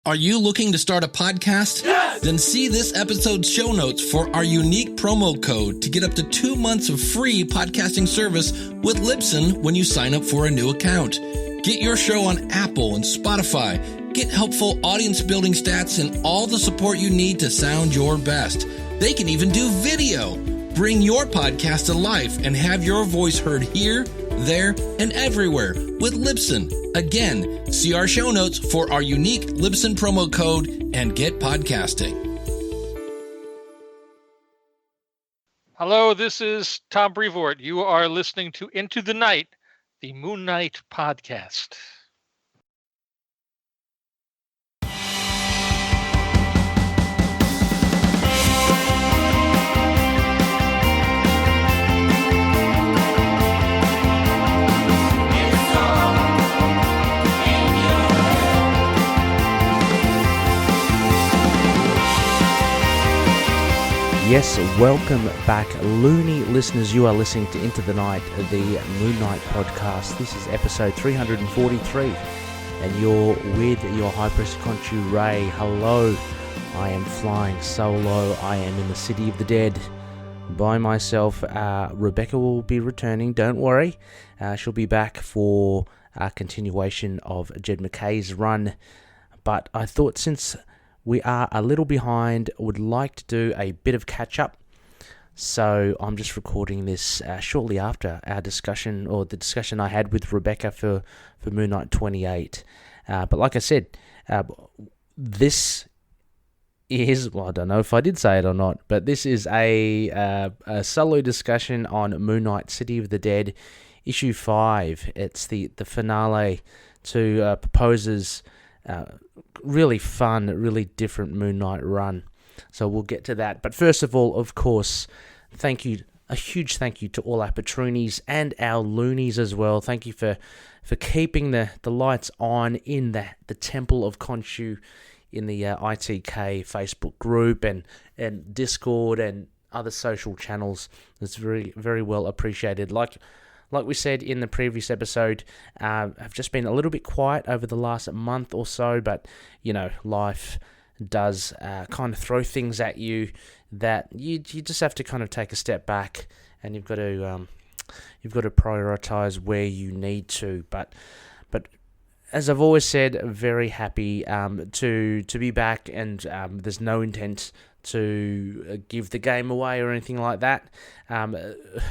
Are you looking to start a podcast? Yes! Then see this episode's show notes for our unique promo code to get up to 2 months of free podcasting service with Libsyn when you sign up for a new account. Get your show on Apple and Spotify. Get helpful audience building stats and all the support you need to sound your best. They can even do video. Bring your podcast to life and have your voice heard here, there, and everywhere with Libsyn. Again, see our show notes for our unique Libsyn promo code and get podcasting. Hello, this is Tom Brevoort. You are listening to Into the Night, the Moon Knight podcast. Yes, welcome back, Looney listeners. You are listening to Into the Night, the Moon Knight podcast. This is episode 343, and you're with your High Priest of Khonshu, Ray. Hello, I am flying solo. I am in the City of the Dead by myself. Rebecca will be returning, don't worry. She'll be back for a continuation of Jed McKay's run. But I thought since we are a little behind, would like to do a bit of catch-up. So I'm just recording this shortly after our discussion, or the discussion I had with Rebecca for Moon Knight 28. But like I said, this is, well, I don't know if I did say it or not, but this is a solo discussion on Moon Knight City of the Dead, issue 5. It's the finale to Pepose's really fun, really different Moon Knight run. So we'll get to that. But first of all, of course, a huge thank you to all our Patroonies and our Loonies as well. Thank you for keeping the lights on in the Temple of Khonshu, in the ITK Facebook group and Discord and other social channels. It's very, very well appreciated. Like we said in the previous episode, I've just been a little bit quiet over the last month or so, but, you know, life does kind of throw things at you that you just have to kind of take a step back, and you've got to prioritize where you need to. But as I've always said, very happy to be back, and there's no intent to give the game away or anything like that.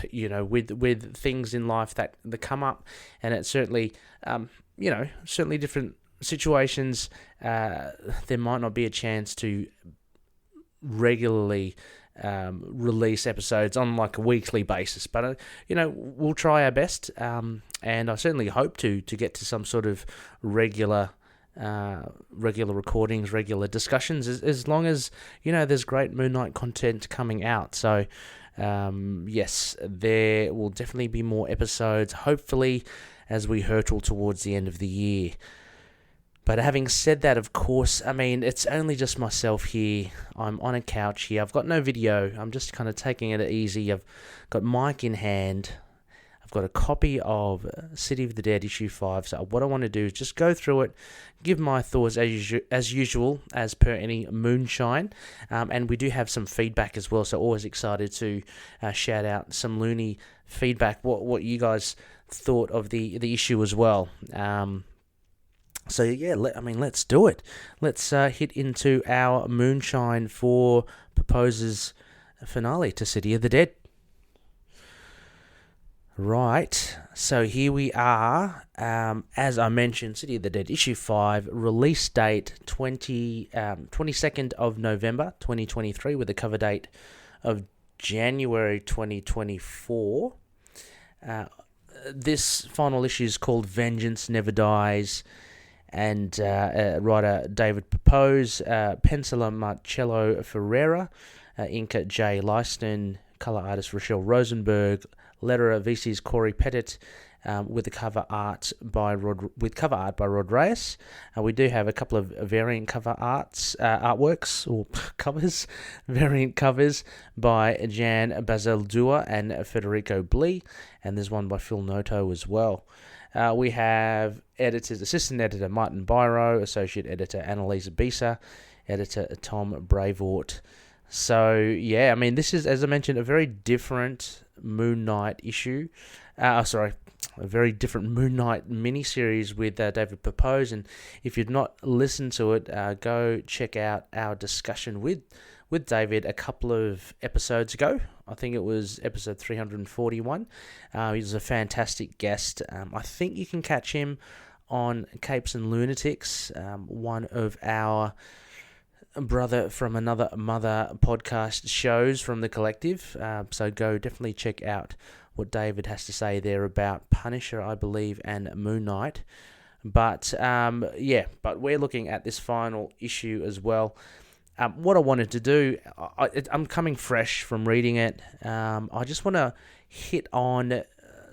You know, with things in life that come up, and it's certainly certainly different situations, there might not be a chance to regularly release episodes on like a weekly basis, but we'll try our best, and I certainly hope to get to some sort of regular recordings, regular discussions, as long as there's great Moon Knight content coming out. So yes, there will definitely be more episodes, hopefully, as we hurtle towards the end of the year. But having said that, of course, I mean, it's only just myself here. I'm on a couch here. I've got no video. I'm just kind of taking it easy. I've got Mike in hand. I've got a copy of City of the Dead issue 5. So what I want to do is just go through it, give my thoughts as usual, as per any Moonshine. And we do have some feedback as well. So always excited to shout out some Looney feedback, what you guys thought of the issue as well. So yeah, let's do it. Let's hit into our Moonshine for Pepose's finale to City of the Dead. Right, so here we are. As I mentioned, City of the Dead issue 5, release date 22nd of November 2023, with a cover date of January 2024. This final issue is called Vengeance Never Dies, and writer David Pepose, penciler Marcelo Ferreira, inker J. Leisten, color artist Rachelle Rosenberg, letterer VC's Cory, Petit, with cover art by Rod Reyes. We do have a couple of variant cover artworks or covers, variant covers by Jan Bazaldua and Federico Blee, and there's one by Phil Noto as well. We have assistant editor Martin Biro, associate editor Annalisa Bisa, editor Tom Brevoort. So, yeah, I mean, this is, as I mentioned, a very different Moon Knight issue. A very different Moon Knight miniseries with David Pepose. And if you've not listened to it, go check out our discussion with David a couple of episodes ago. I think it was episode 341. He was a fantastic guest. I think you can catch him on Capes and Lunatics, one of our brother from another mother podcast shows from the collective. So go definitely check out what David has to say there about Punisher, I believe, and Moon Knight. But but we're looking at this final issue as well. What I wanted to do, I'm coming fresh from reading it. I just want to hit on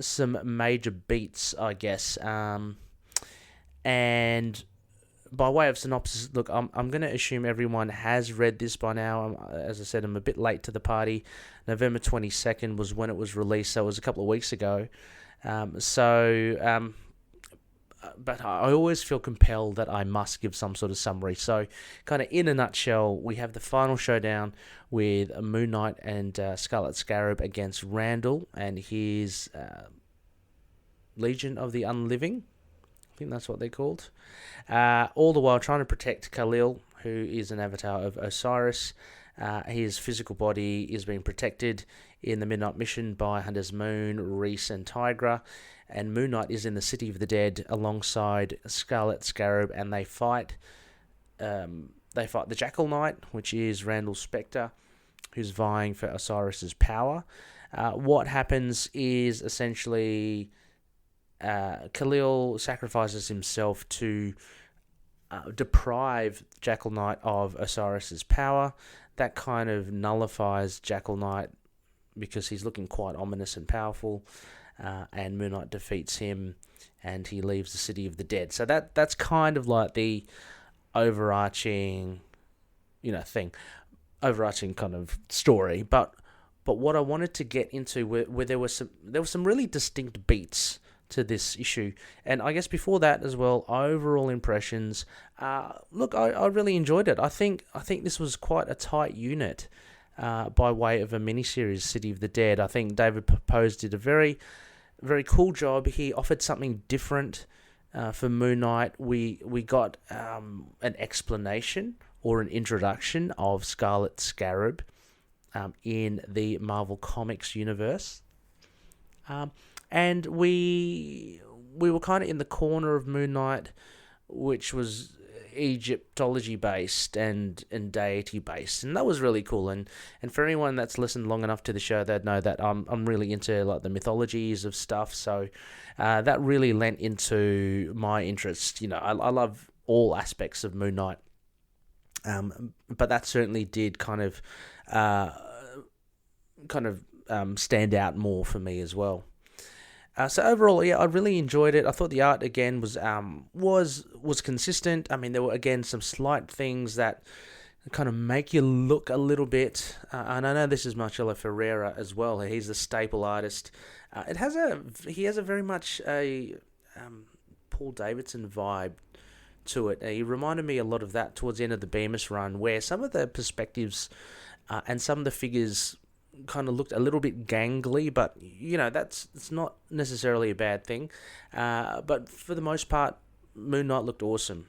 some major beats, I guess. And by way of synopsis, look, I'm going to assume everyone has read this by now. As I said, I'm a bit late to the party. November 22nd was when it was released, so it was a couple of weeks ago. But I always feel compelled that I must give some sort of summary. So, kind of in a nutshell, we have the final showdown with Moon Knight and Scarlet Scarab against Randall and his Legion of the Unliving. I think that's what they're called. All the while trying to protect Khalil, who is an avatar of Osiris. His physical body is being protected in the Midnight Mission by Hunters Moon, Reese, and Tigra. And Moon Knight is in the City of the Dead alongside Scarlet Scarab, and they fight. They fight the Jackal Knight, which is Randall's Spectre, who's vying for Osiris's power. What happens is essentially Khalil sacrifices himself to deprive Jackal Knight of Osiris's power. That kind of nullifies Jackal Knight because he's looking quite ominous and powerful. And Moon Knight defeats him, and he leaves the City of the Dead. So that's kind of like the overarching, overarching kind of story. But what I wanted to get into, where there were some really distinct beats to this issue, and I guess before that as well, overall impressions. Look, I really enjoyed it. I think this was quite a tight unit. By way of a miniseries, City of the Dead. I think David Pepose did a very, very cool job. He offered something different for Moon Knight. We got an explanation or an introduction of Scarlet Scarab in the Marvel Comics universe. And we were kind of in the corner of Moon Knight, which was Egyptology based and deity based, and that was really cool. And for anyone that's listened long enough to the show, they'd know that I'm really into like the mythologies of stuff. So that really lent into my interest. I love all aspects of Moon Knight, but that certainly did kind of stand out more for me as well. So overall, yeah, I really enjoyed it. I thought the art again was consistent. I mean, there were again some slight things that kind of make you look a little bit. And I know this is Marcelo Ferreira as well. He's the staple artist. He has a very much a Paul Davidson vibe to it. He reminded me a lot of that towards the end of the Bemis run, where some of the perspectives and some of the figures kind of looked a little bit gangly, but it's not necessarily a bad thing. But for the most part, Moon Knight looked awesome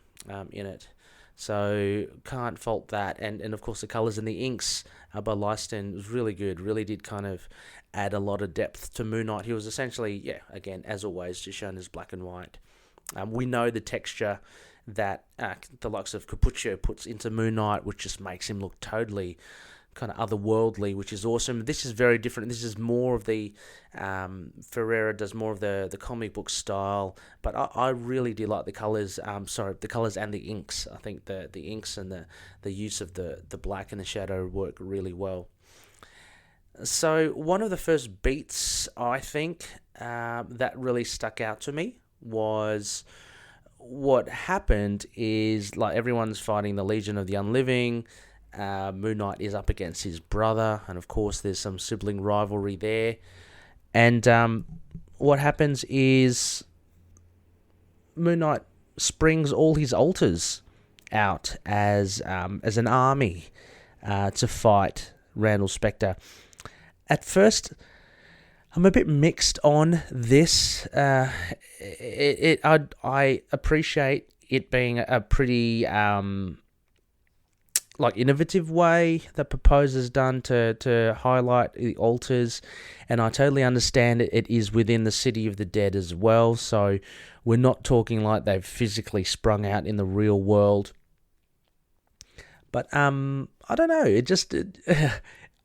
in it, so can't fault that. And of course the colours and the inks by Leisten was really good. Really did kind of add a lot of depth to Moon Knight. He was essentially, again as always, just shown as black and white. We know the texture that the likes of Cappuccio puts into Moon Knight, which just makes him look totally kind of otherworldly, which is awesome. This is very different. This is more of the Ferreira does more of the comic book style, but I really do like the colors. The colors and the inks. I think the inks and the use of the black and the shadow work really well. So one of the first beats I think that really stuck out to me was what happened is, like, everyone's fighting the Legion of the Unliving. Moon Knight is up against his brother, and of course there's some sibling rivalry there. And what happens is Moon Knight springs all his alters out as an army to fight Randall Spectre. At first, I'm a bit mixed on this. I appreciate it being a pretty innovative way that Pepose has done to highlight the altars, and I totally understand it is within the City of the Dead as well, so we're not talking like they've physically sprung out in the real world. But I don't know,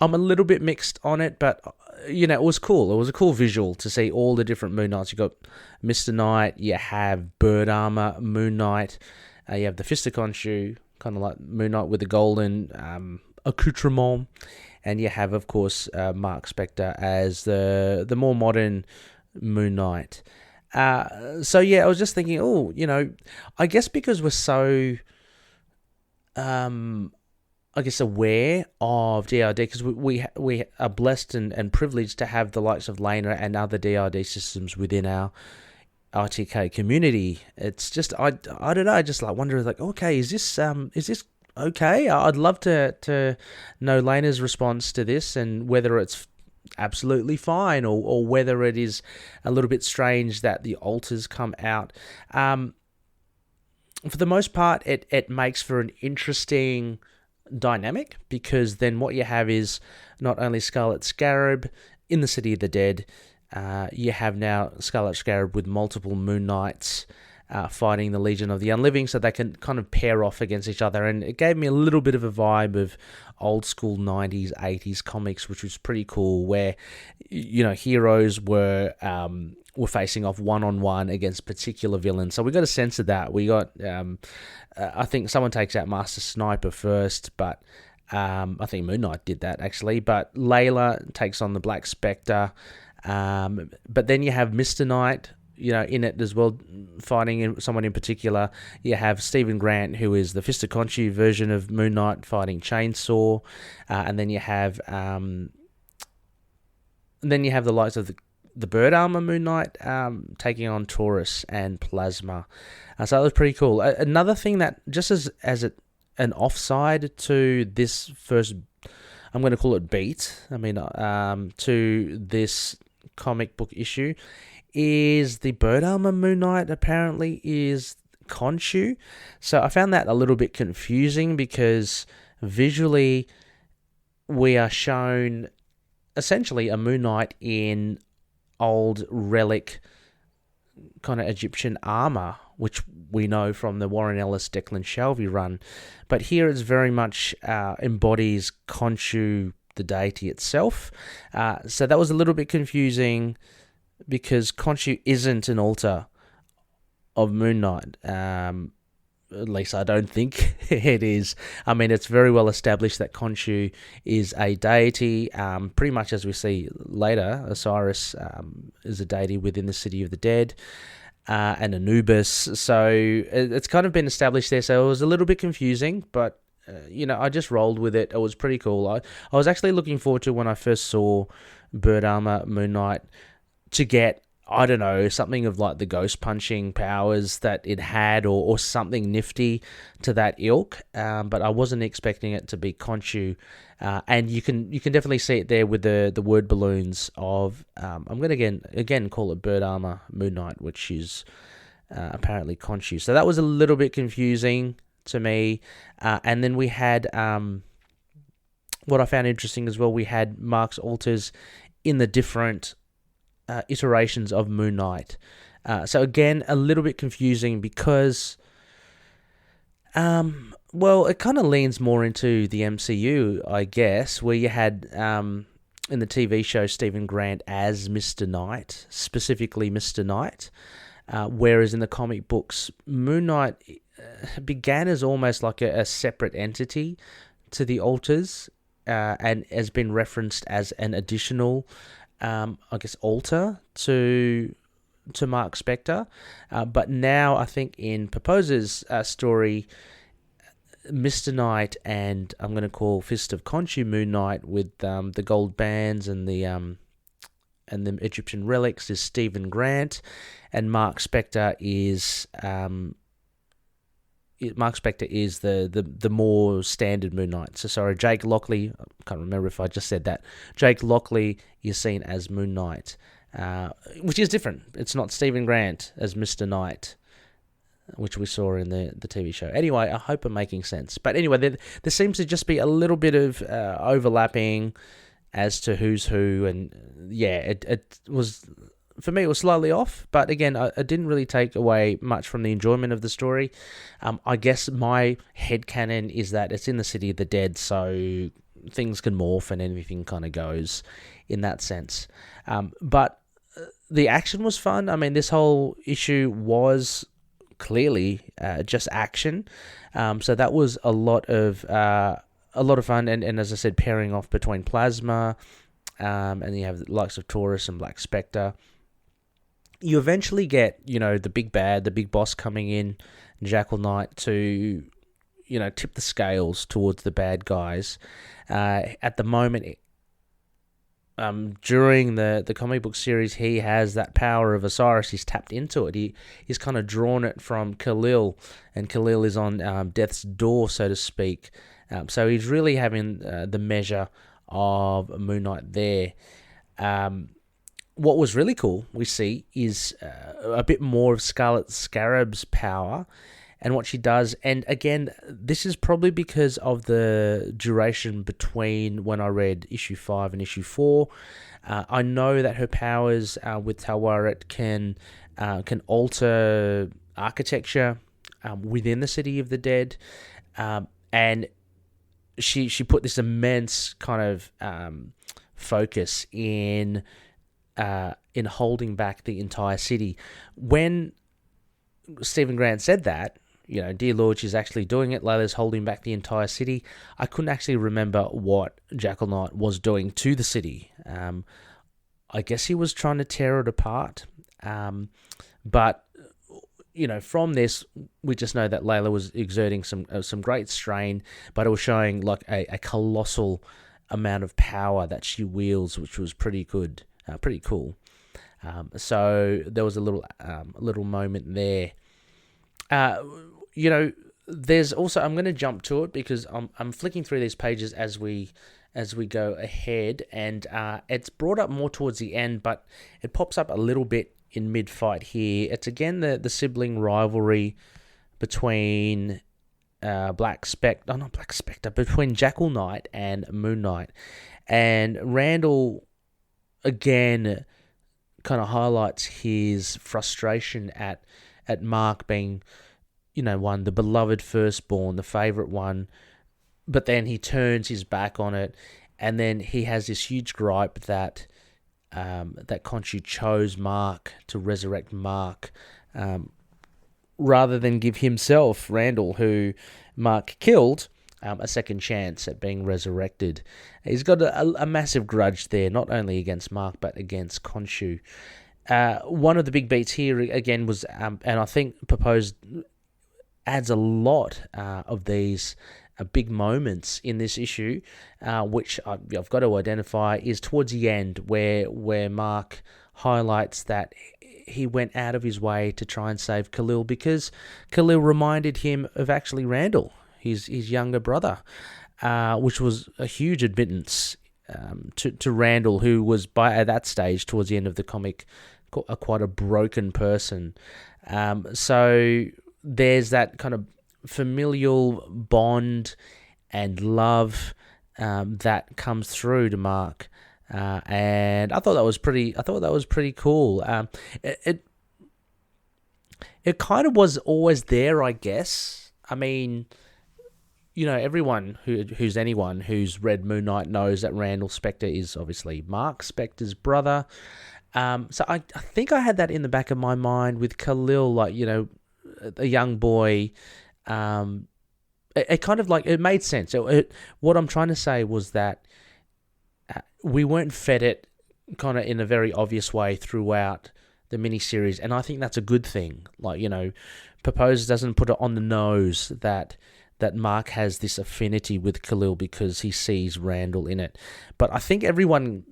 I'm a little bit mixed on it, but it was cool. It was a cool visual to see all the different Moon Knights. You got Mr. Knight, you have Bird Armor Moon Knight, you have the Fist of Khonshu, kind of like Moon Knight with the golden accoutrement, and you have, of course, Marc Spectre as the more modern Moon Knight. So yeah, I was just thinking, I guess because we're so, aware of DRD, because we are blessed and privileged to have the likes of Lena and other DRD systems within our RTK community. It's just I don't know. I just wonder okay, is this okay? I'd love to know Lena's response to this and whether it's absolutely fine or whether it is a little bit strange that the alters come out. For the most part, it makes for an interesting dynamic, because then what you have is not only Scarlet Scarab in the City of the Dead, you have now Scarlet Scarab with multiple Moon Knights fighting the Legion of the Unliving, so they can kind of pair off against each other, and it gave me a little bit of a vibe of old school 90s, 80s comics, which was pretty cool, where heroes were facing off one-on-one against particular villains. So we got a sense of that. We got, I think someone takes out Master Sniper first, but I think Moon Knight did that actually, but Layla takes on the Black Spectre, but then you have Mr. Knight, in it as well, fighting someone in particular. You have Stephen Grant, who is the Fist of Khonshu version of Moon Knight, fighting Chainsaw, and then you have the likes of the Bird Armor Moon Knight taking on Taurus and Plasma. So that was pretty cool. Another thing that, just as an offside to this first, I'm going to call it beat, to this comic book issue, is the Bird Armor Moon Knight apparently is Khonshu. So I found that a little bit confusing, because visually we are shown essentially a Moon Knight in old relic kind of Egyptian armor, which we know from the Warren Ellis Declan Shalvey run. But here it's very much embodies Khonshu, the deity itself. So that was a little bit confusing, because Khonshu isn't an alter of Moon Knight. At least I don't think it is. It's very well established that Khonshu is a deity, pretty much as we see later. Osiris is a deity within the City of the Dead, and Anubis. So it's kind of been established there. So it was a little bit confusing, but I just rolled with it. It was pretty cool. I was actually looking forward to, when I first saw Bird Armor Moon Knight, to get, I don't know, something of like the ghost punching powers that it had, or something nifty to that ilk. But I wasn't expecting it to be Khonshu. And you can definitely see it there with the word balloons of, I'm going to again call it Bird Armor Moon Knight, which is apparently Khonshu. So that was a little bit confusing to me. And then we had, what I found interesting as well, we had Marc's alters in the different iterations of Moon Knight. So again, a little bit confusing, because it kind of leans more into the MCU, I guess, where you had in the TV show Stephen Grant as Mr. Knight, specifically Mr. Knight, whereas in the comic books, Moon Knight began as almost like a separate entity to the alters, and has been referenced as an additional alter to Marc Spectre. But now I think in Pepose's story, Mr. Knight and I'm going to call Fist of Khonshu Moon Knight with the gold bands and the and the Egyptian relics is Stephen Grant, and Marc Spector is the more standard Moon Knight. So sorry, Jake Lockley, I can't remember if I just said that. Jake Lockley is seen as Moon Knight, which is different. It's not Stephen Grant as Mr. Knight, which we saw in the TV show. Anyway, I hope I'm making sense. But anyway, there seems to just be a little bit of overlapping as to who's who, and yeah, it was... For me, it was slightly off, but again, it didn't really take away much from the enjoyment of the story. I guess my headcanon is that it's in the City of the Dead, so things can morph and anything kind of goes in that sense. But the action was fun. I mean, this whole issue was clearly just action, so that was a lot of fun. And as I said, pairing off between Plasma, and you have the likes of Taurus and Black Spectre. You eventually get, the big bad, the big boss coming in, Jackal Knight, to, tip the scales towards the bad guys. At the moment, during the comic book series, he has that power of Osiris. He's tapped into it. He's kind of drawn it from Khalil, and Khalil is on death's door, so to speak. So he's really having the measure of Moon Knight there. What was really cool, we see, is a bit more of Scarlet Scarab's power and what she does. And again, this is probably because of the duration between when I read issue 5 and issue 4. I know that her powers with Talwaret can alter architecture within the City of the Dead. And she put this immense kind of focus in holding back the entire city. When Stephen Grant said that, dear Lord, she's actually doing it, Layla's holding back the entire city, I couldn't actually remember what Jackal Knight was doing to the city. I guess he was trying to tear it apart. But, from this, we just know that Layla was exerting some great strain, but it was showing like a colossal amount of power that she wields, which was pretty good. Pretty cool. So there was a little moment there. There's also, I'm going to jump to it because I'm flicking through these pages as we go ahead, and it's brought up more towards the end, but it pops up a little bit in mid-fight here. It's again the sibling rivalry between between Jackal Knight and Moon Knight, and Randall again kind of highlights his frustration at Marc being, the beloved firstborn, the favorite one, but then he turns his back on it, and then he has this huge gripe that Khonshu chose Marc to resurrect Marc, rather than give himself, Randall, who Marc killed, a second chance at being resurrected. He's got a massive grudge there, not only against Marc, but against Khonshu. One of the big beats here, again, was, and I think Pepose adds a lot of these big moments in this issue, which I've got to identify, is towards the end, where Marc highlights that he went out of his way to try and save Khalil, because Khalil reminded him of actually Randall, his younger brother, which was a huge admittance to Randall, who was at that stage towards the end of the comic quite a broken person. So there's that kind of familial bond and love that comes through to Marc, and I thought that was pretty cool. It kind of was always there, I guess. I mean, everyone anyone who's read Moon Knight knows that Randall Spector is obviously Marc Spector's brother. So I think I had that in the back of my mind with Khalil, like, a young boy. It kind of like, it made sense. What I'm trying to say was that we weren't fed it kind of in a very obvious way throughout the miniseries, and I think that's a good thing. Like, Pepose doesn't put it on the nose that Marc has this affinity with Khalil because he sees Randall in it. But I think everyone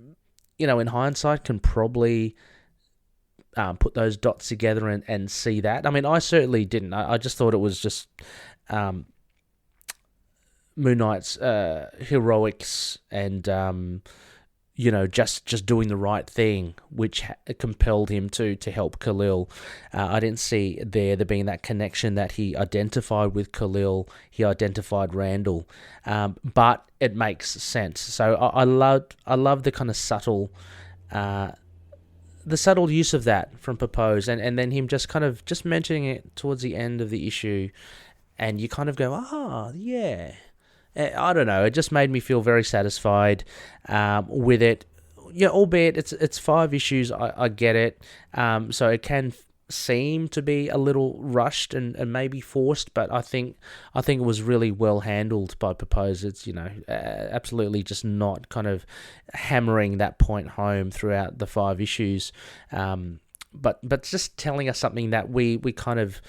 in hindsight, can probably put those dots together and see that. I mean, I certainly didn't. I just thought it was just Moon Knight's heroics and just doing the right thing, which compelled him to help Khalil. I didn't see there being that connection that he identified with Khalil, he identified Randall, but it makes sense. So I love the kind of subtle use of that from Pepose, and then him just mentioning it towards the end of the issue, and you kind of go, yeah. I don't know. It just made me feel very satisfied with it. Yeah, albeit it's 5 issues. I get it. So it can seem to be a little rushed and maybe forced, but I think it was really well handled by Pepose. It's absolutely just not kind of hammering that point home throughout the 5 issues, but just telling us something that we kind of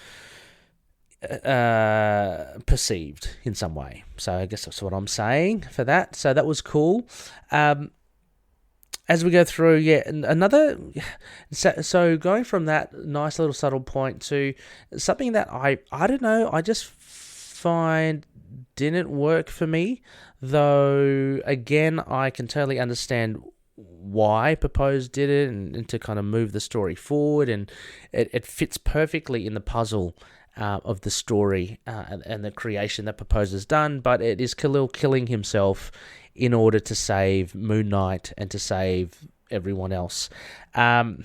perceived in some way. So I guess that's what I'm saying for that. So that was cool. As we go through, so going from that nice little subtle point to something that I don't know, I just find didn't work for me, though again I can totally understand why Pepose did it and to kind of move the story forward, and it fits perfectly in the puzzle of the story and the creation that Pepose has done. But it is Khalil killing himself in order to save Moon Knight and to save everyone else. We're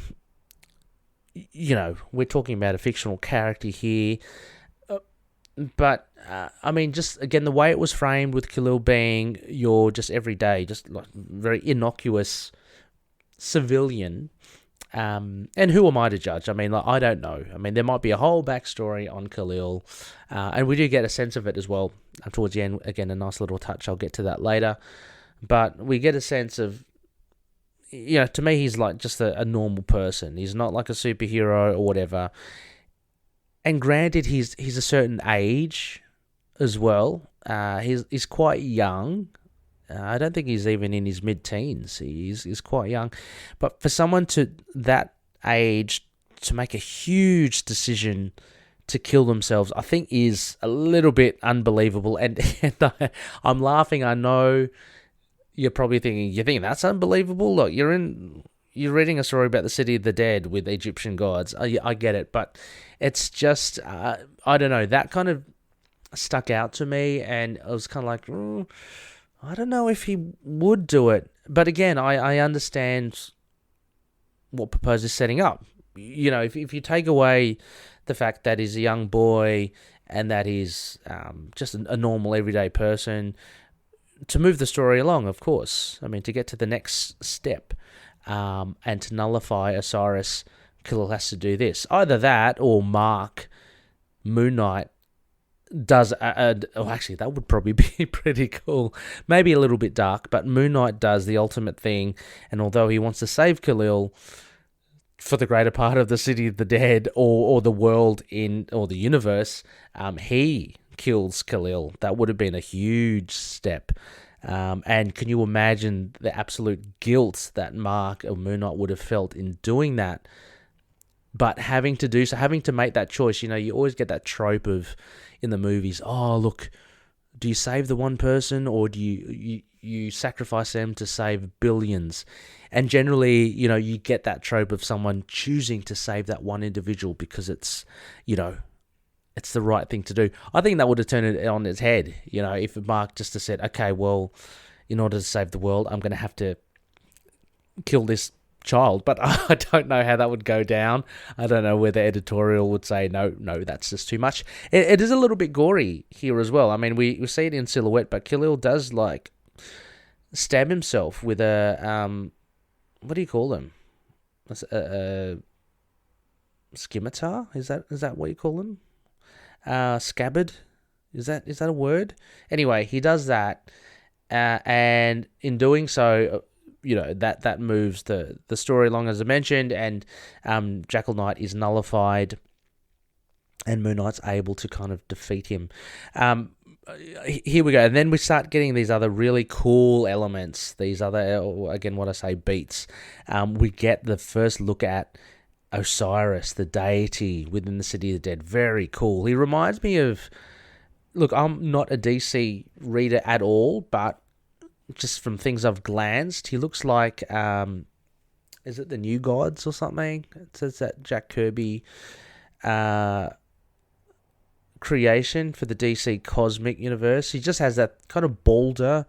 talking about a fictional character here, but I mean, just again, the way it was framed with Khalil being your just everyday, just like very innocuous civilian. And who am I to judge? I mean, I don't know. I mean, there might be a whole backstory on Khalil, and we do get a sense of it as well towards the end. Again, a nice little touch. I'll get to that later. But we get a sense of, to me, he's like just a normal person. He's not like a superhero or whatever. And granted, he's a certain age as well. He's quite young. I don't think he's even in his mid-teens. He's quite young. But for someone to that age to make a huge decision to kill themselves, I think is a little bit unbelievable. And I'm laughing. I know you're probably thinking, you think that's unbelievable? Look, you're reading a story about the city of the dead with Egyptian gods. I get it. But it's just, I don't know, that kind of stuck out to me. And I was kind of like, I don't know if he would do it. But again, I understand what Pepose is setting up. If you take away the fact that he's a young boy and that he's just a normal everyday person, to move the story along, of course. I mean, to get to the next step and to nullify Osiris, Khalil has to do this. Either that or Marc, Moon Knight, does actually that would probably be pretty cool, maybe a little bit dark, but Moon Knight does the ultimate thing, and although he wants to save Khalil for the greater part of the city of the dead or the world or the universe, he kills Khalil. That would have been a huge step, and can you imagine the absolute guilt that Marc or Moon Knight would have felt in doing that, but having to make that choice. You always get that trope of in the movies, look, do you save the one person or do you sacrifice them to save billions? And generally, you get that trope of someone choosing to save that one individual because it's the right thing to do. I think that would have turned it on its head, if Marc just had said, okay, well, in order to save the world, I'm going to have to kill this child. But I don't know how that would go down. I don't know whether editorial would say, no, that's just too much. It is a little bit gory here as well. I mean, we see it in silhouette, but Khalil does stab himself with a, what do you call them? A scimitar? Is that what you call them? Scabbard? Is that a word? Anyway, he does that, and in doing so, that moves the story along, as I mentioned, and Jackal Knight is nullified, and Moon Knight's able to kind of defeat him. here we go. And then we start getting these other really cool elements, these other, again, what I say, beats. We get the first look at Osiris, the deity within the City of the Dead. Very cool. He reminds me of, look, I'm not a DC reader at all, but just from things I've glanced, he looks like, is it the New Gods or something? It says that Jack Kirby creation for the DC Cosmic Universe. He just has that kind of Balder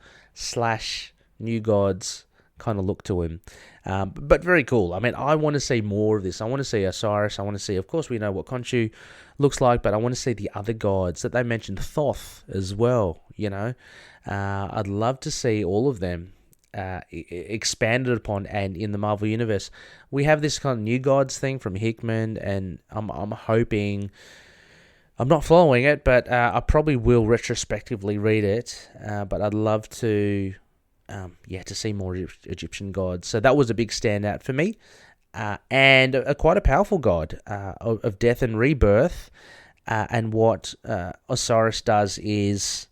/ New Gods kind of look to him. But very cool. I mean, I want to see more of this. I want to see Osiris. I want to see, of course, we know what Khonshu looks like, but I want to see the other gods that they mentioned, Thoth as well, you know. I'd love to see all of them expanded upon, and in the Marvel Universe. We have this kind of New Gods thing from Hickman, and I'm hoping... I'm not following it, but I probably will retrospectively read it. But I'd love to, to see more Egyptian gods. So that was a big standout for me, and quite a powerful god of death and rebirth. And what Osiris does is,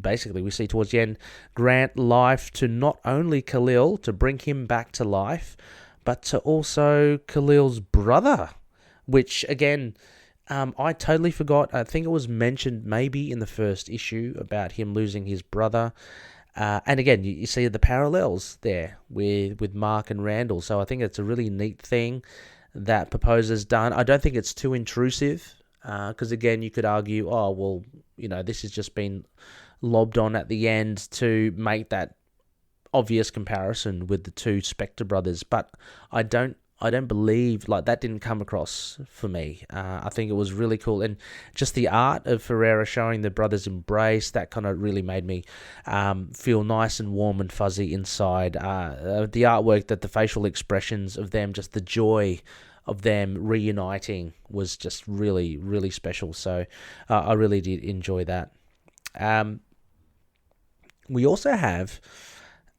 basically, we see towards the end, grant life to not only Khalil, to bring him back to life, but to also Khalil's brother, which again... I totally forgot. I think it was mentioned maybe in the first issue about him losing his brother. And again, you see the parallels there with Marc and Randall. So I think it's a really neat thing that Pepose has done. I don't think it's too intrusive because, again, you could argue, oh, well, you know, this has just been lobbed on at the end to make that obvious comparison with the two Spectre brothers. But I don't believe, like, that didn't come across for me. I think it was really cool. And just the art of Ferreira showing the brothers' embrace, that kind of really made me feel nice and warm and fuzzy inside. The artwork, that the facial expressions of them, just the joy of them reuniting was just really, really special. So I really did enjoy that. We also have...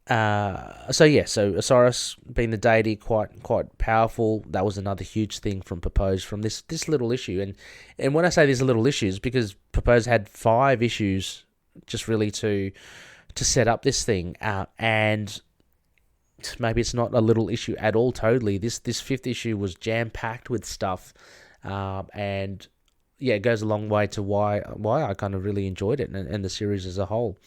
So Osiris being the deity, quite powerful. That was another huge thing from Pepose from this little issue. And when I say these little issues, because Pepose had 5 issues just really to set up this thing, and maybe it's not a little issue at all. Totally, this 5th issue was jam packed with stuff, and yeah, it goes a long way to why I kind of really enjoyed it and the series as a whole.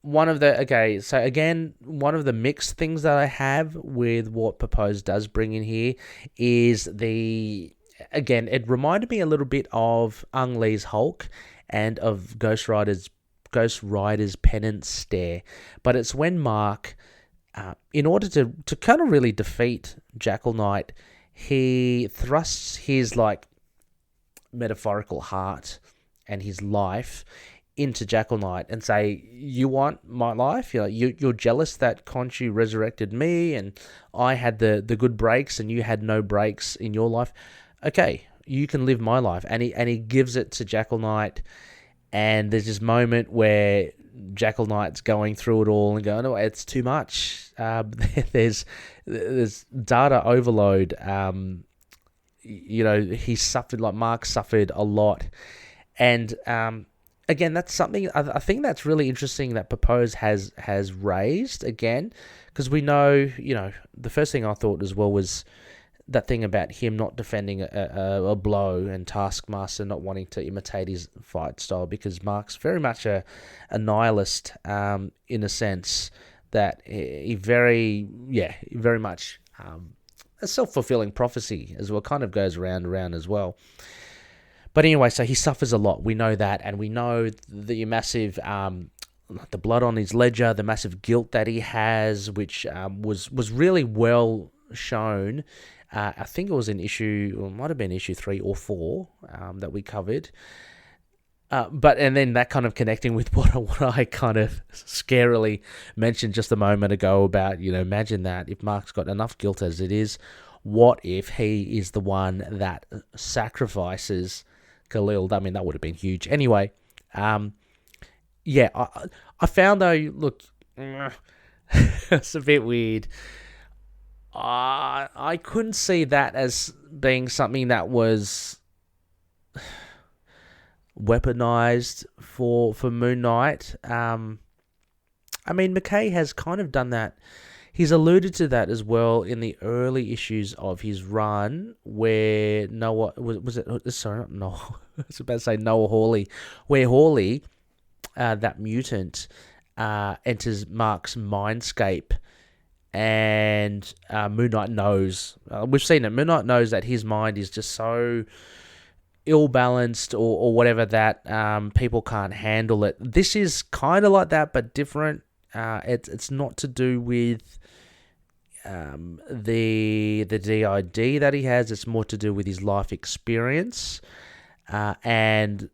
One of the mixed things that I have with what Pepose does bring in here is it reminded me a little bit of Ang Lee's Hulk and of Ghost Rider's Penance Stare, but it's when Marc, in order to kind of really defeat Jackal Knight, he thrusts his like metaphorical heart and his life into Jackal Knight and say, you want my life? You're jealous that Khonshu resurrected me and I had the good breaks and you had no breaks in your life. Okay, you can live my life. And he gives it to Jackal Knight, and there's this moment where Jackal Knight's going through it all and going, oh, it's too much. There's data overload. He suffered, like Marc suffered a lot. And again, that's something I think that's really interesting that Pepose has raised again, because we know, the first thing I thought as well was that thing about him not defending a blow and Taskmaster not wanting to imitate his fight style, because Marc's very much a nihilist in a sense that he very much a self-fulfilling prophecy as well, kind of goes round and round as well. But anyway, so he suffers a lot. We know that, and we know the massive, the blood on his ledger, the massive guilt that he has, which was really well shown. I think it was in it might have been issue 3 or 4 that we covered. And then that kind of connecting with what I kind of scarily mentioned just a moment ago about, imagine that if Marc's got enough guilt as it is, what if he is the one that sacrifices Khalil? I mean, that would have been huge. Anyway, I found though, look, it's a bit weird. I couldn't see that as being something that was weaponized for Moon Knight. I mean, McKay has kind of done that. He's alluded to that as well in the early issues of his run, where Noah was it? Sorry, not Noah. I was about to say Noah Hawley, where Hawley, that mutant, enters Marc's mindscape, and Moon Knight knows. We've seen it. Moon Knight knows that his mind is just so ill-balanced or whatever that people can't handle it. This is kind of like that, but different. It's not to do with the DID that he has. It's more to do with his life experience. And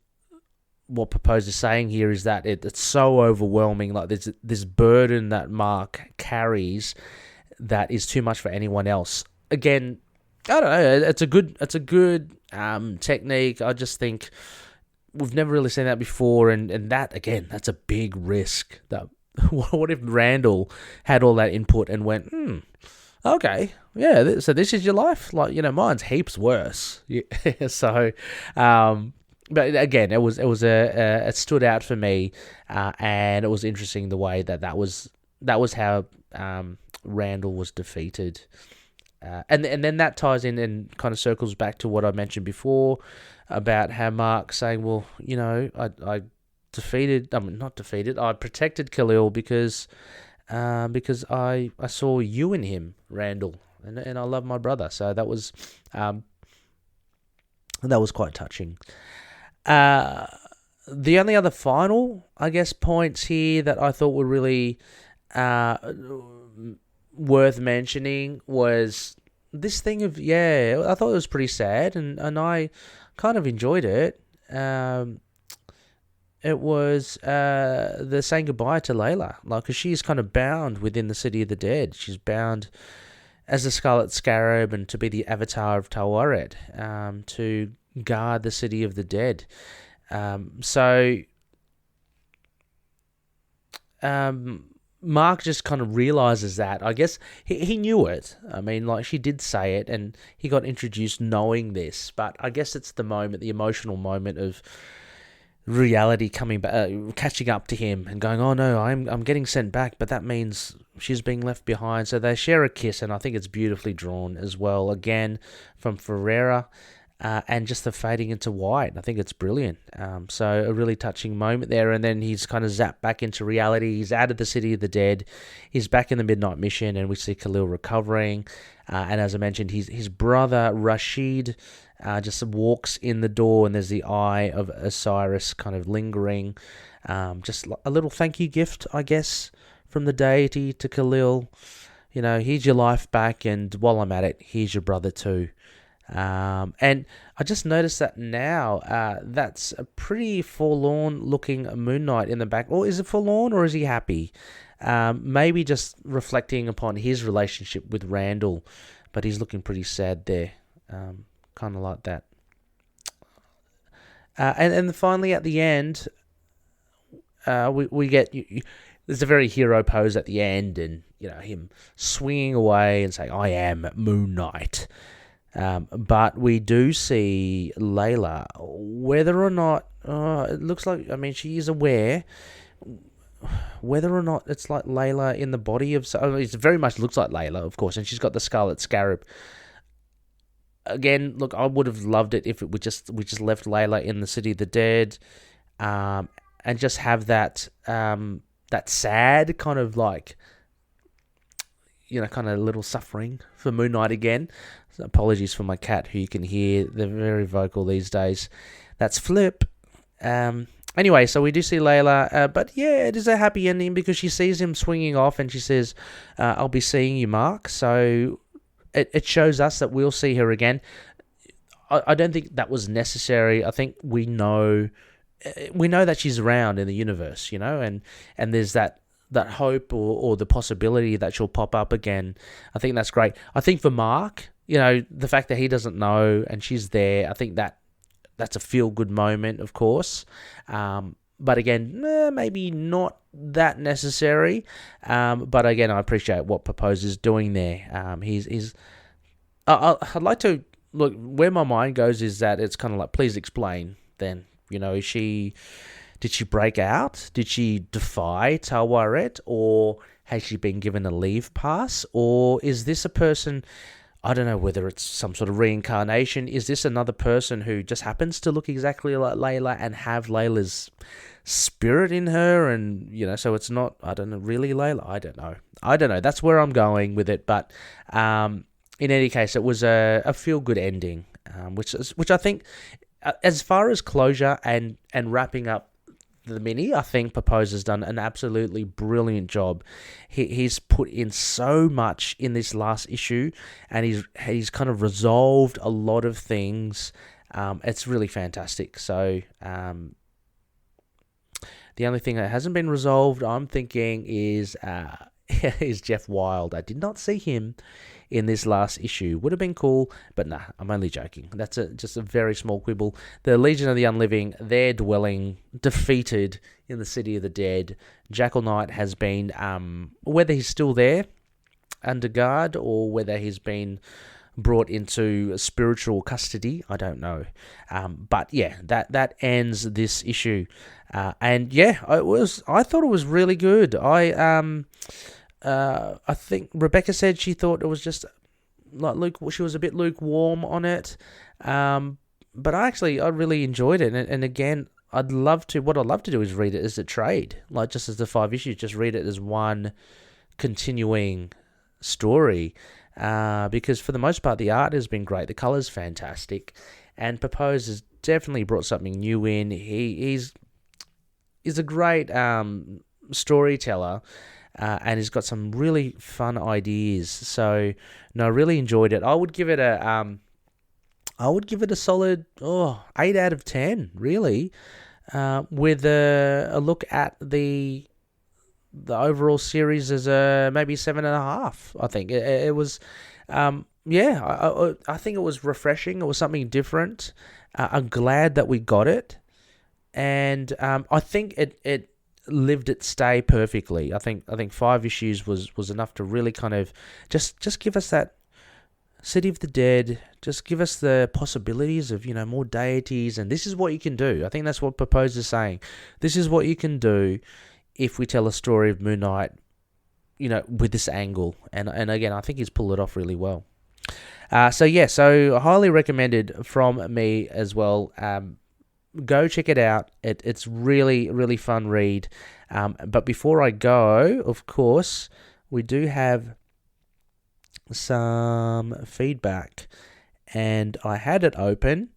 what Pepose is saying here is that it's so overwhelming. Like there's this burden that Marc carries that is too much for anyone else. Again, I don't know. It's a good technique. I just think we've never really seen that before, and that again, that's a big risk. That what if Randall had all that input and went, okay, yeah, so this is your life? Like, mine's heaps worse. Yeah, so, but again, it stood out for me, and it was interesting the way that was how Randall was defeated. And then that ties in and kind of circles back to what I mentioned before about how Marc saying, well, I protected Khalil because I saw you in him, Randall, and I love my brother. So that was quite touching. The only other final, I guess, points here that I thought were really worth mentioning was this thing of, I thought it was pretty sad, and I kind of enjoyed it. It was the saying goodbye to Layla, because she's kind of bound within the City of the Dead. She's bound as the Scarlet Scarab and to be the avatar of Tawaret, to guard the City of the Dead. Marc just kind of realizes that. I guess he knew it. I mean, she did say it, and he got introduced knowing this. But I guess it's the moment, the emotional moment of reality coming back, catching up to him, and going, "Oh no, I'm getting sent back," but that means she's being left behind. So they share a kiss, and I think it's beautifully drawn as well. Again, from Ferreira. And just the fading into white. I think it's brilliant. So a really touching moment there. And then he's kind of zapped back into reality. He's out of the City of the Dead. He's back in the Midnight Mission, and we see Khalil recovering. And as I mentioned, his brother, Rashid, just walks in the door, and there's the eye of Osiris kind of lingering. Just a little thank you gift, I guess, from the deity to Khalil. Here's your life back, and while I'm at it, here's your brother too. And I just noticed that now, that's a pretty forlorn looking Moon Knight in the back. Or is it forlorn, or is he happy? Maybe just reflecting upon his relationship with Randall, but he's looking pretty sad there. Kind of like that. And finally at the end, we get, there's a very hero pose at the end, and, him swinging away and saying, "I am Moon Knight." But we do see Layla, whether or not, it looks like, she is aware, whether or not it's like Layla in the body of, it very much looks like Layla, of course, and she's got the Scarlet Scarab. Again, look, I would have loved it if we just left Layla in the City of the Dead, and just have that sad kind of kind of little suffering for Moon Knight again. So apologies for my cat, who you can hear. They're very vocal these days. That's Flip. Anyway, so we do see Layla, but yeah, it is a happy ending because she sees him swinging off, and she says, "I'll be seeing you, Marc." So it shows us that we'll see her again. I don't think that was necessary. I think we know that she's around in the universe, and there's that hope or the possibility that she'll pop up again. I think that's great. I think for Marc, the fact that he doesn't know and she's there, I think that's a feel-good moment, of course. But again, maybe not that necessary. But again, I appreciate what Pepose is doing there. I'd like to look where my mind goes is that it's kind of like, please explain. Then You know, did she break out? Did she defy Tawaret? Or has she been given a leave pass? Or is this a person, I don't know whether it's some sort of reincarnation. Is this another person who just happens to look exactly like Layla and have Layla's spirit in her? And, you know, so it's not, I don't know, really Layla? I don't know. That's where I'm going with it. But in any case, it was a feel-good ending, which I think, as far as closure and wrapping up the mini, I think Pepose has done an absolutely brilliant job. He's put in so much in this last issue, and he's kind of resolved a lot of things. It's really fantastic. So the only thing that hasn't been resolved, I'm thinking, is Jeff Wilde. I did not see him in this last issue. Would have been cool, but nah, I'm only joking. That's just a very small quibble. The Legion of the Unliving, their dwelling defeated in the City of the Dead. Jackal Knight has been, whether he's still there under guard or whether he's been brought into spiritual custody, I don't know. But yeah, that ends this issue. And yeah, I thought it was really good. I think Rebecca said she thought it was just like she was a bit lukewarm on it. But I really enjoyed it. And again, what I'd love to do is read it as a trade, like just as the 5 issues, just read it as one continuing story. Because for the most part, the art has been great. The color's fantastic. And Pepose has definitely brought something new in. He's a great storyteller. And he's got some really fun ideas. So, no, I really enjoyed it. I would give it a solid 8 out of 10, really. With a look at the overall series as maybe 7.5. I think it was. I think it was refreshing. It was something different. I'm glad that we got it, and I think it lived its stay perfectly. I think 5 issues was enough to really kind of just give us that City of the Dead, just give us the possibilities of, you know, more deities, and this is what you can do. I think that's what Pepose is saying. This is what you can do if we tell a story of Moon Knight, you know, with this angle. And again, I think he's pulled it off really well. So highly recommended from me as well. Go check it out. It's really, really fun read. But before I go, of course, we do have some feedback. And I had it open,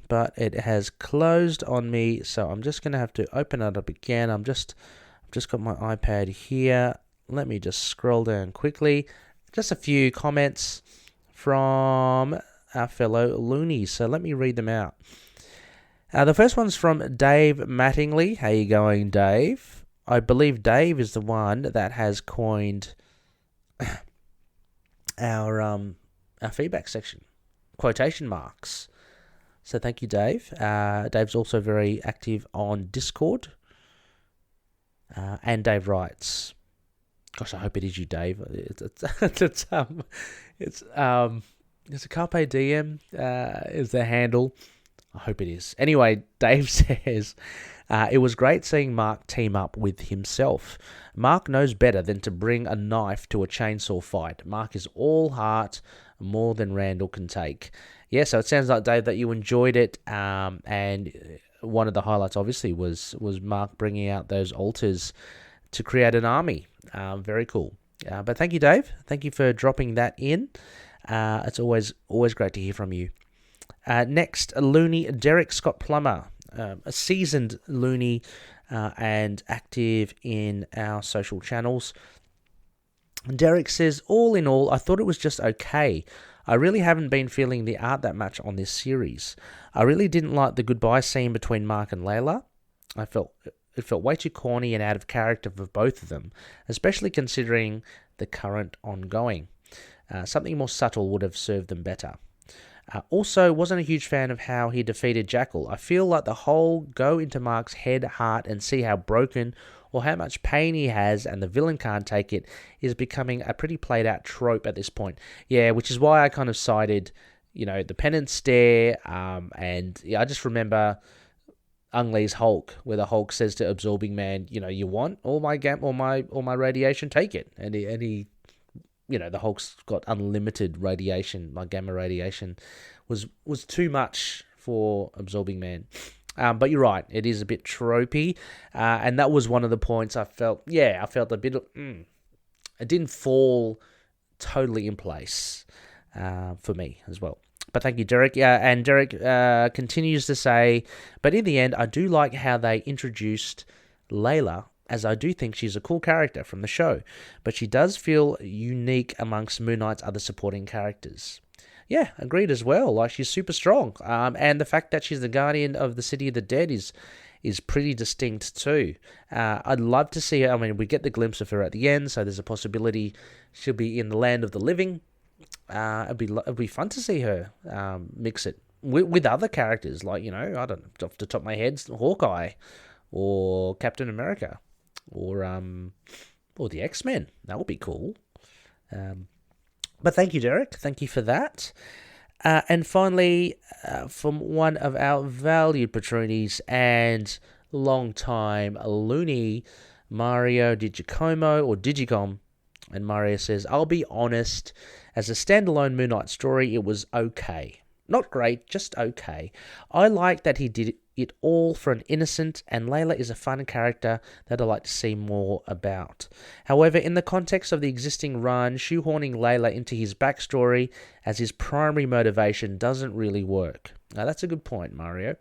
but it has closed on me. So I'm just going to have to open it up again. I've just got my iPad here. Let me just scroll down quickly. Just a few comments from our fellow Loonies. So let me read them out. The first one's from Dave Mattingly. How you going, Dave? I believe Dave is the one that has coined our feedback section, quotation marks. So thank you, Dave. Dave's also very active on Discord. And Dave writes, "Gosh, I hope it is you, Dave. It's a Carpe Diem is the handle. I hope it is. Anyway, Dave says, it was great seeing Marc team up with himself. Marc knows better than to bring a knife to a chainsaw fight. Marc is all heart, more than Randall can take." Yeah, so it sounds like, Dave, that you enjoyed it. And one of the highlights, obviously, was Marc bringing out those altars to create an army. Very cool. But thank you, Dave. Thank you for dropping that in. It's always great to hear from you. Next, a Looney, Derek Scott Plummer, a seasoned Looney and active in our social channels. Derek says, all in all, I thought it was just okay. I really haven't been feeling the art that much on this series. I really didn't like the goodbye scene between Marc and Layla. It felt way too corny and out of character for both of them, especially considering the current ongoing. Something more subtle would have served them better. Also, wasn't a huge fan of how he defeated Jackal. I feel like the whole go into Marc's head, heart, and see how broken or how much pain he has and the villain can't take it is becoming a pretty played out trope at this point. Yeah, which is why I kind of cited, the penance stare, and yeah, I just remember Ang Lee's Hulk, where the Hulk says to Absorbing Man, you want all my radiation, take it. And he the Hulk's got unlimited radiation. My gamma radiation was too much for Absorbing Man. But you're right, it is a bit tropey, and that was one of the points I felt. Yeah, I felt a bit. It didn't fall totally in place for me as well. But thank you, Derek. And Derek continues to say, but in the end, I do like how they introduced Layla, as I do think she's a cool character from the show, but she does feel unique amongst Moon Knight's other supporting characters. Yeah, agreed as well. Like, she's super strong. And the fact that she's the guardian of the City of the Dead is pretty distinct too. I'd love to see her. I mean, we get the glimpse of her at the end, so there's a possibility she'll be in the land of the living. It'd be fun to see her mix it with other characters, like, I don't know, off the top of my head, Hawkeye or Captain America or the X-Men. That would be cool. But thank you, Derek. Thank you for that. And finally, from one of our valued patronies and long-time Looney, Mario Digicom, and Mario says, I'll be honest, as a standalone Moon Knight story, it was okay. Not great, just okay. I like that he did it all for an innocent, and Layla is a fun character that I'd like to see more about. However, in the context of the existing run, shoehorning Layla into his backstory as his primary motivation doesn't really work. Now, that's a good point, Mario.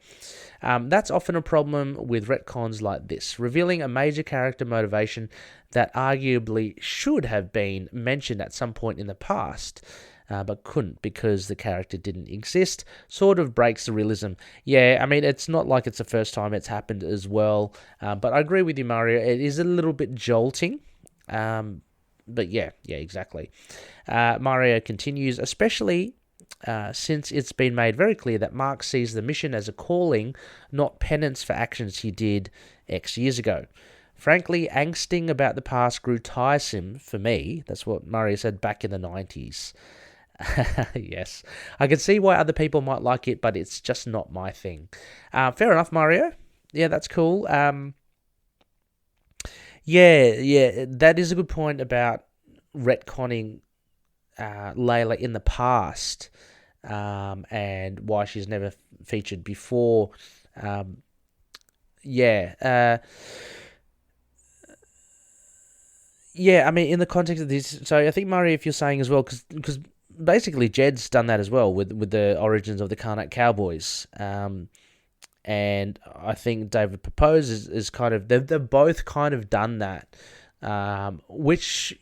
That's often a problem with retcons like this, revealing a major character motivation that arguably should have been mentioned at some point in the past, but couldn't because the character didn't exist, sort of breaks the realism. Yeah, I mean, it's not like it's the first time it's happened as well, but I agree with you, Mario. It is a little bit jolting, but yeah, exactly. Mario continues, especially since it's been made very clear that Marc sees the mission as a calling, not penance for actions he did X years ago. Frankly, angsting about the past grew tiresome for me. That's what Mario said back in the 90s. Yes, I can see why other people might like it, but it's just not my thing. Fair enough, Mario. Yeah, that's cool. Yeah, that is a good point about retconning Layla in the past, and why she's never featured before. Yeah, I mean, in the context of this, so I think, Mario, if you're saying as well, because basically Jed's done that as well with the origins of the Karnak Cowboys, and I think David Pepose is kind of, they've both kind of done that, which,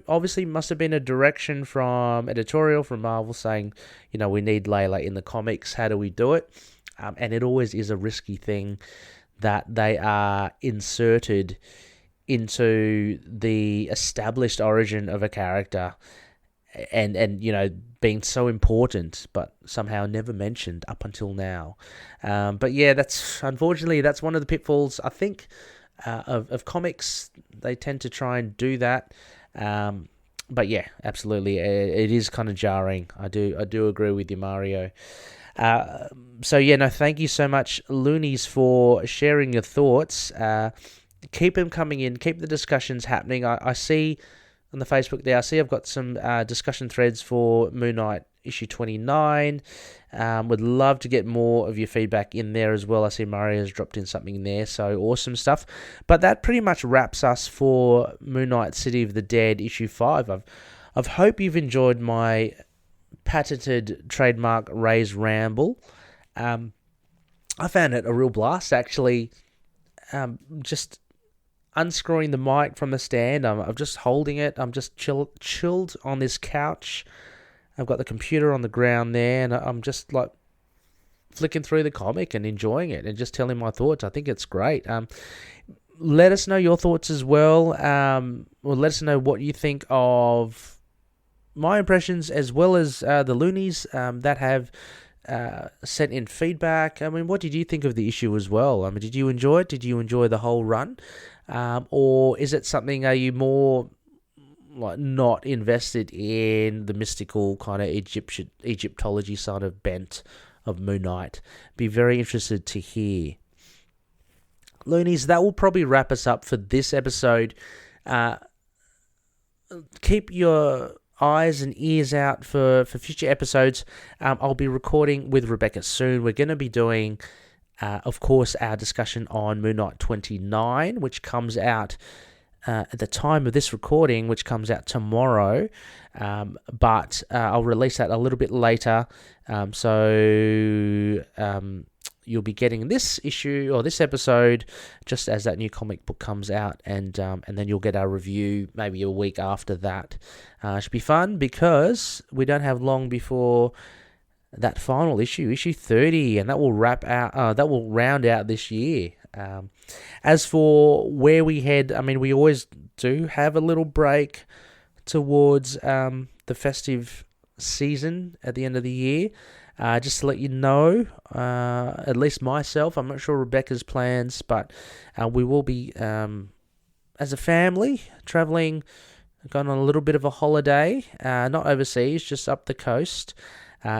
obviously must have been a direction from editorial, from Marvel, saying, we need Layla in the comics, how do we do it? And it always is a risky thing that they are inserted into the established origin of a character and being so important, but somehow never mentioned up until now. But yeah, that's one of the pitfalls, I think, of comics. They tend to try and do that. But yeah, absolutely, it is kind of jarring. I do agree with you, Mario. So yeah, no, thank you so much, Loonies, for sharing your thoughts. Keep them coming in. Keep the discussions happening. I see on the Facebook there, I've got some discussion threads for Moon Knight issue 29. Would love to get more of your feedback in there as well. I see Mario's dropped in something there, so awesome stuff. But that pretty much wraps us for Moon Knight City of the Dead issue 5. I've hope you've enjoyed my patented trademark Ray's ramble. I found it a real blast, actually. Just unscrewing the mic from the stand. I'm just holding it. I'm just chilled on this couch. I've got the computer on the ground there, and I'm just like flicking through the comic and enjoying it and just telling my thoughts. I think it's great. Let us know your thoughts as well. Or let us know what you think of my impressions, as well as the Loonies that have sent in feedback. I mean, what did you think of the issue as well? I mean, did you enjoy it? Did you enjoy the whole run? Or is it something, are you more like not invested in the mystical kind of Egyptology sort of bent of Moon Knight? Be very interested to hear. Loonies, that will probably wrap us up for this episode. Keep your eyes and ears out for future episodes. I'll be recording with Rebecca soon. We're going to be doing, of course, our discussion on Moon Knight 29, which comes out at the time of this recording, which comes out tomorrow. But I'll release that a little bit later. So you'll be getting this issue or this episode just as that new comic book comes out, and then you'll get our review maybe a week after that. Should be fun because we don't have long before that final issue 30, and that will that will round out this year. As for where we head, I mean, we always do have a little break towards the festive season at the end of the year. Just to let you know, at least myself, I'm not sure Rebecca's plans, but we will be, as a family, traveling, going on a little bit of a holiday, not overseas, just up the coast.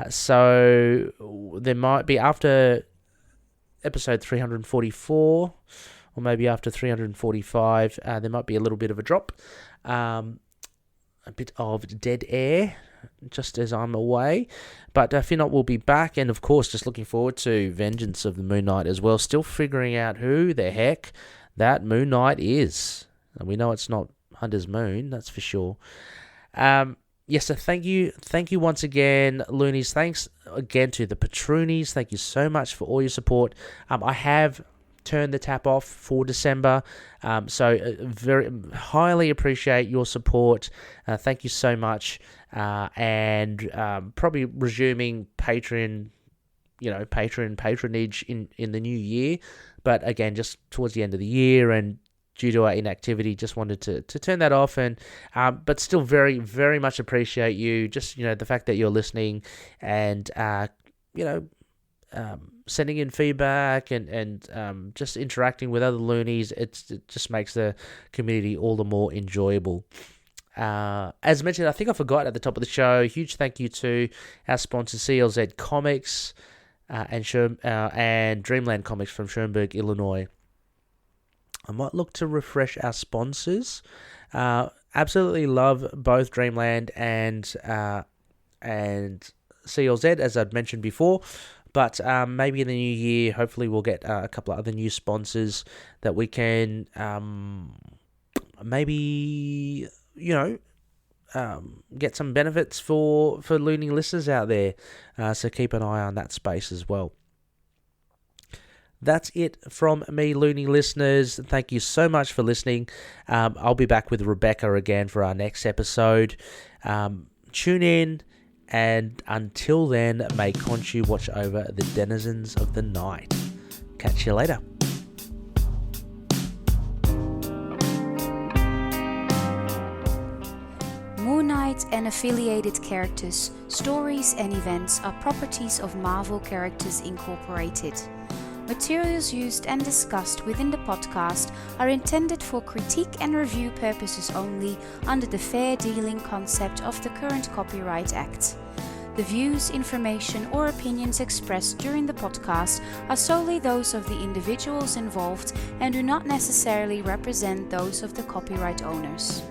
So there might be, after episode 344, or maybe after 345, there might be a little bit of a drop, a bit of dead air, just as I'm away. But fear not, we'll be back, and of course just looking forward to Vengeance of the Moon Knight as well, still figuring out who the heck that Moon Knight is. And we know it's not Hunter's Moon, that's for sure. Yes, so thank you once again, Loonies. Thanks again to the Patroonies. Thank you so much for all your support. I have turned the tap off for December, so very highly appreciate your support. Thank you so much, and probably resuming patronage in the new year. But again, just towards the end of the year and due to our inactivity, just wanted to turn that off, and but still very, very much appreciate you. Just, the fact that you're listening and sending in feedback and just interacting with other Loonies. It just makes the community all the more enjoyable. As mentioned, I think I forgot at the top of the show, huge thank you to our sponsors, CLZ Comics and Dreamland Comics from Schoenberg, Illinois. I might look to refresh our sponsors. Absolutely love both Dreamland and CLZ, as I'd mentioned before. But maybe in the new year, hopefully we'll get a couple of other new sponsors that we can maybe, get some benefits for Looney listeners out there. So keep an eye on that space as well. That's it from me, Looney listeners. Thank you so much for listening. I'll be back with Rebecca again for our next episode. Tune in, and until then, may Khonshu watch over the denizens of the night. Catch you later. Moon Knight and affiliated characters, stories and events are properties of Marvel Characters Incorporated. Materials used and discussed within the podcast are intended for critique and review purposes only under the fair dealing concept of the current Copyright Act. The views, information or opinions expressed during the podcast are solely those of the individuals involved and do not necessarily represent those of the copyright owners.